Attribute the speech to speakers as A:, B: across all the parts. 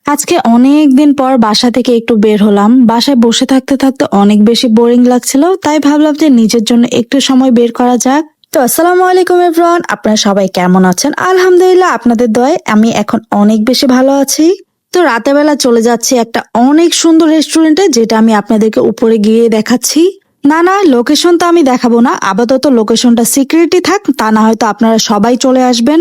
A: আজকে অনেক দিন পর বাসা থেকে একটু বের হলাম। বাসায় বসে থাকতে থাকতে অনেক বেশি বোরিং লাগছিল, তাই ভাবলাম যে নিজের জন্য একটু সময় বের করা যাক। তো আসসালামু আলাইকুম এভরিওয়ান, আপনারা সবাই কেমন আছেন? আলহামদুলিল্লাহ, আপনাদের দয়ায় আমি এখন অনেক বেশি ভালো আছি। তো রাতের বেলা চলে যাচ্ছি একটা অনেক সুন্দর রেস্টুরেন্টে, যেটা আমি আপনাদেরকে উপরে গিয়ে দেখাচ্ছি। না না, লোকেশন তো আমি দেখাবো না, আপাতত লোকেশনটা সিক্রেটই থাক, তা না হয়তো আপনারা সবাই চলে আসবেন।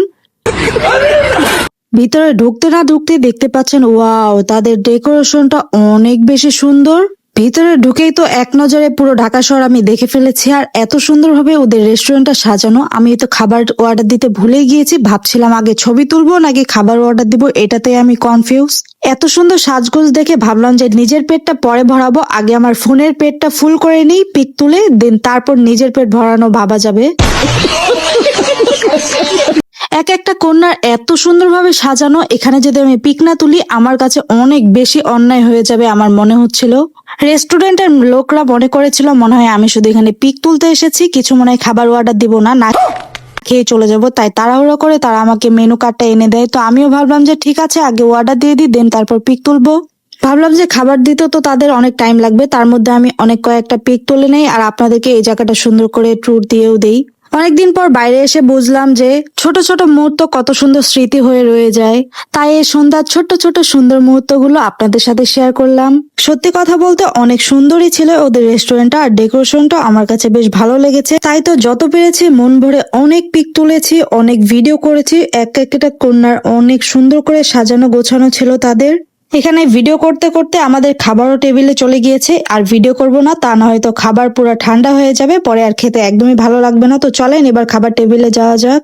A: ভিতরে ঢুকতে না ঢুকতে দেখতে পাচ্ছেন, ওয়াও, তাদের ডেকোরেশনটা অনেক বেশি সুন্দর। ভিতরে ঢুকেই তো এক নজরে পুরো ঢাকা শহর আমি দেখে ফেলেছি। আর এত সুন্দরভাবে ওদের রেস্টুরেন্টটা সাজানো, আমি তো খাবার অর্ডার দিতে ভুলে গিয়েছি। ভাবছিলাম আগে ছবি তুলবো নাকি খাবার অর্ডার দিব, এটাতে আমি কনফিউজ। এত সুন্দর সাজগোজ দেখে ভাবলাম যে নিজের পেটটা পরে ভরাবো, আগে আমার ফোনের পেটটা ফুল করে নিই পিক তুলে, দেন তারপর নিজের পেট ভরানো ভাবা যাবে। এক একটা কন্যার এত সুন্দরভাবে সাজানো, এখানে যদি আমি পিক না তুলি আমার কাছে অনেক বেশি অন্যায় হয়ে যাবে আমার মনে হচ্ছিল। রেস্টুরেন্টের লোকরা মনে করেছিল মনে হয় আমি শুধু এখানে পিক তুলতে এসেছি, কিছু মনে হয় খাবার অর্ডার দিব না, না খেয়ে চলে যাব। তাই তাড়াহুড়ো করে তারা আমাকে মেনু কার্ডটা এনে দেয়। তো আমিও ভাবলাম যে ঠিক আছে, আগে অর্ডার দিয়ে দিই, দেন তারপর পিক তুলবো। ভাবলাম যে খাবার দিতে তো তাদের অনেক টাইম লাগবে, তার মধ্যে আমি অনেক কয়েকটা পিক তুলে নেই আর আপনাদেরকে এই জায়গাটা সুন্দর করে ট্যুর দিয়েও দেই। অনেকদিন পর বাইরে এসে বুঝলাম যে ছোট ছোট মুহূর্ত কত সুন্দর স্মৃতি হয়ে রয়ে যায়। তাই এই সন্ধ্যার ছোট্ট ছোট সুন্দর মুহূর্তগুলো আপনাদের সাথে শেয়ার করলাম। সত্যি কথা বলতে অনেক সুন্দরই ছিল ওদের রেস্টুরেন্টটা, আর ডেকোরেশনটা আমার কাছে বেশ ভালো লেগেছে। তাই তো যত পেরেছি মন ভরে অনেক পিক তুলেছি, অনেক ভিডিও করেছি। এক একটা কন্যার অনেক সুন্দর করে সাজানো গোছানো ছিল তাদের। এখানে ভিডিও করতে করতে আমাদের খাবারও টেবিলে চলে গিয়েছে। আর ভিডিও করব না, তা না হয়তো খাবার পুরো ঠান্ডা হয়ে যাবে, পরে আর খেতে একদমই ভালো লাগবে না। তো চলেন এবার খাবার টেবিলে যাওয়া যাক।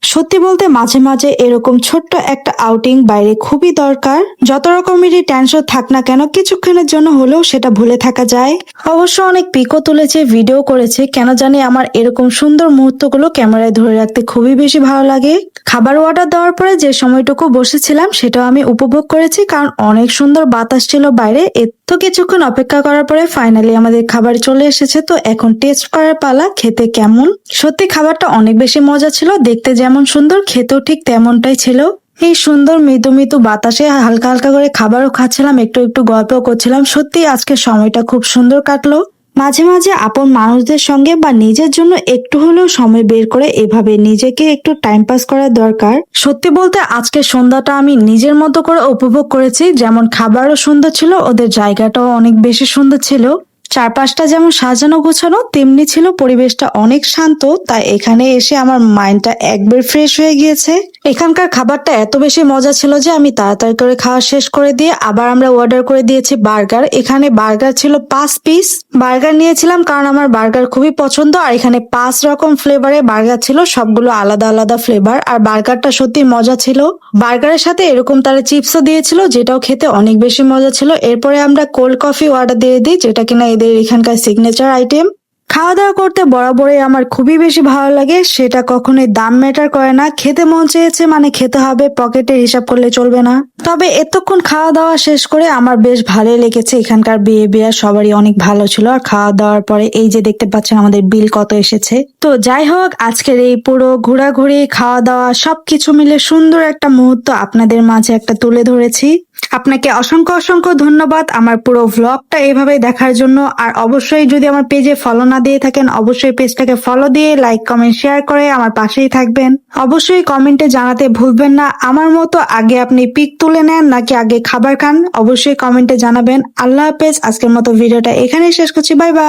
A: সত্যি বলতে মাঝে মাঝে এরকম ছোট্ট একটা আউটিং বাইরে খুবই দরকার। যত রকমেরই টেনশন থাক না কেন, কিছুক্ষণের জন্য হলেও সেটা ভুলে থাকা যায়। অবশ্য অনেক পিকও তুলেছে, ভিডিও করেছে, কেন জানি আমার এরকম সুন্দর মুহূর্তগুলো ক্যামেরায় ধরে রাখতে খুবই বেশি ভালো লাগে। খাবার অর্ডার দেওয়ার পরে যে সময়টুকু বসেছিলাম সেটাও আমি উপভোগ করেছি, কারণ অনেক সুন্দর বাতাস ছিল বাইরে। তো কিছুক্ষণ অপেক্ষা করার পরে ফাইনালি আমাদের খাবার চলে এসেছে। তো এখন টেস্ট করার পালা, খেতে কেমন। সত্যি খাবারটা অনেক বেশি মজা ছিল, দেখতে যেমন সুন্দর খেতেও ঠিক তেমনটাই ছিল। এই সুন্দর মৃদু মৃদু বাতাসে হালকা হালকা করে খাবারও খাচ্ছিলাম, একটু একটু গল্পও করছিলাম। সত্যি আজকের সময়টা খুব সুন্দর কাটলো। মাঝে মাঝে আপন মানুষদের সঙ্গে বা নিজের জন্য একটু হলেও সময় বের করে এভাবে নিজেকে একটু টাইম পাস করার দরকার। সত্যি বলতে আজকের সন্ধ্যাটা আমি নিজের মতো করে উপভোগ করেছি। যেমন খাবারও সুন্দর ছিল, ওদের জায়গাটাও অনেক বেশি সুন্দর ছিল। চারপাশটা যেমন সাজানো গোছানো, তেমনি ছিল পরিবেশটা অনেক শান্ত। তাই এখানে এসে আমার মাইন্ডটা একবার ফ্রেশ হয়ে গিয়েছে। এখানকার খাবারটা এত বেশি মজা ছিল যে আমি তাড়াতাড়ি করে খাওয়া শেষ করে দিয়ে আবার আমরা অর্ডার করে দিয়েছি বার্গার। এখানে বার্গার ছিল 5 পিস। বার্গার নিয়েছিলাম কারণ আমার বার্গার খুবই পছন্দ। আর এখানে 5 রকম ফ্লেভারে বার্গার ছিল, সবগুলো আলাদা আলাদা ফ্লেভার। আর বার্গারটা সত্যি মজা ছিল। বার্গারের সাথে এরকম তারা চিপসও দিয়েছিল, যেটাও খেতে অনেক বেশি মজা ছিল। এরপরে আমরা কোল্ড কফি অর্ডার দিয়ে দিই, যেটা কিনা এদের এখানকার সিগনেচার আইটেম। খাওয়া দাওয়া করতে বরাবরই আমার খুবই বেশি ভালো লাগে, সেটা কখনোই দাম ম্যাটার করে না। খেতে মন চেয়েছে মানে খেতে হবে, পকেটের হিসাব করলে চলবে না। তবে এতক্ষণ খাওয়া দাওয়া শেষ করে আমার বেশ ভালোই লেগেছে। এখানকার বিহেভিয়ার সবারই অনেক ভালো ছিল। আর খাওয়া দাওয়ার পরে এই যে দেখতে পাচ্ছেন আমাদের বিল কত এসেছে। তো যাই হোক, আজকের এই পুরো ঘোরাঘুরি খাওয়া দাওয়া সবকিছু মিলে সুন্দর একটা মুহূর্ত আপনাদের মাঝে একটা তুলে ধরেছি। আপনাকে অসংখ্য অসংখ্য ধন্যবাদ আমার পুরো ভ্লগটা এভাবে দেখার জন্য। আর অবশ্যই যদি আমার পেজে ফলো না দিয়ে থাকেন, অবশ্যই পেজটাকে ফলো দিয়ে লাইক কমেন্ট শেয়ার করে আমার পাশেই থাকবেন। অবশ্যই কমেন্টে জানাতে ভুলবেন না আমার মতো আগে আপনি পিক তুলে নেন নাকি আগে খাবার খান, অবশ্যই কমেন্টে জানাবেন। আল্লাহ হাফেজ, আজকের মতো ভিডিওটা এখানেই শেষ করছি, বাই বাই।